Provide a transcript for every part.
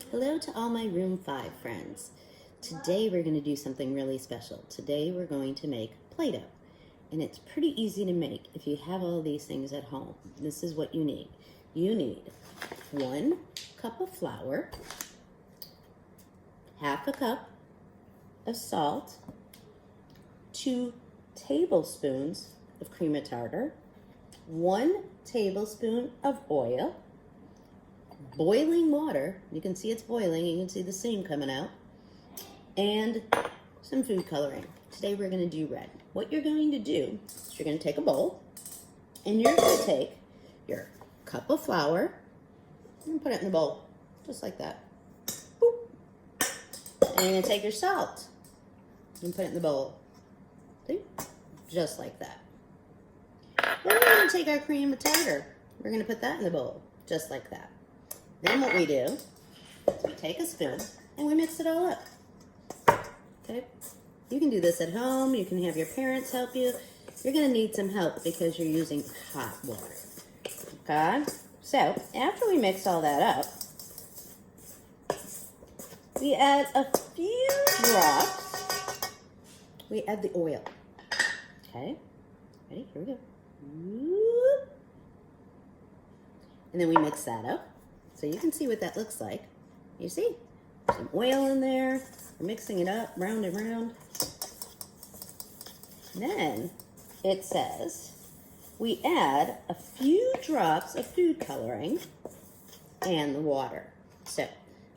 Hello to all my Room 5 friends. Today we're going to do something really special. Today we're going to make Play-Doh. And it's pretty easy to make if you have all these things at home. This is what you need. You need 1 cup of flour, half a cup of salt, 2 tablespoons of cream of tartar, 1 tablespoon of oil, boiling water, you can see it's boiling, you can see the steam coming out, and some food coloring. Today we're going to do red. What you're going to do is you're going to take a bowl, and you're going to take your cup of flour and put it in the bowl, just like that. Boop. And you're going to take your salt and put it in the bowl. See? Just like that. Then we're going to take our cream of tartar. We're going to put that in the bowl, just like that. Then what we do is we take a spoon and we mix it all up. Okay? You can do this at home. You can have your parents help you. You're going to need some help because you're using hot water. Okay? So, after we mix all that up, we add a few drops. We add the oil. Okay? Ready? Here we go. And then we mix that up. So you can see what that looks like. You see? Some oil in there. We're mixing it up, round and round. Then it says we add a few drops of food coloring and the water. So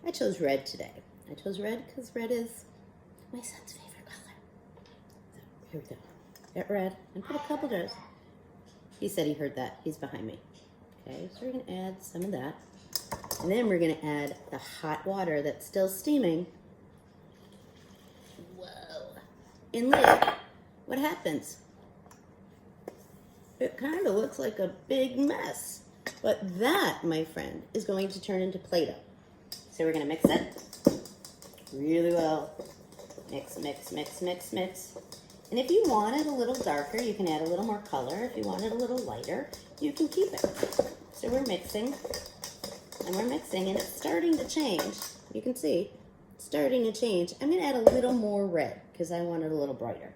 I chose red today. I chose red because red is my son's favorite color. So here we go. Get red and put a couple drops. He said he heard that. He's behind me. Okay, so we're going to add some of that. And then we're going to add the hot water that's still steaming. Whoa. And look, what happens? It kind of looks like a big mess. But that, my friend, is going to turn into Play-Doh. So we're going to mix it really well. Mix, mix, mix, mix, mix. And if you want it a little darker, you can add a little more color. If you want it a little lighter, you can keep it. So we're mixing. And we're mixing, and it's starting to change. You can see it's starting to change. I'm going to add a little more red because I want it a little brighter.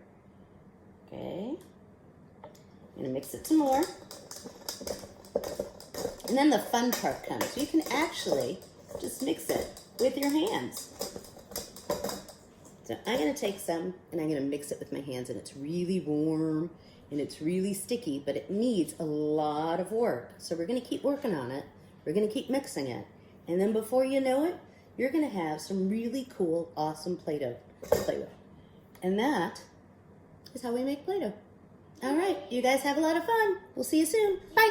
Okay. I'm going to mix it some more. And then the fun part comes. You can actually just mix it with your hands. So I'm going to take some, and I'm going to mix it with my hands, and it's really warm, and it's really sticky, but it needs a lot of work. So we're going to keep working on it. We're going to keep mixing it. And then before you know it, you're going to have some really cool, awesome Play-Doh to play with. And that is how we make Play-Doh. All right, you guys have a lot of fun. We'll see you soon. Bye.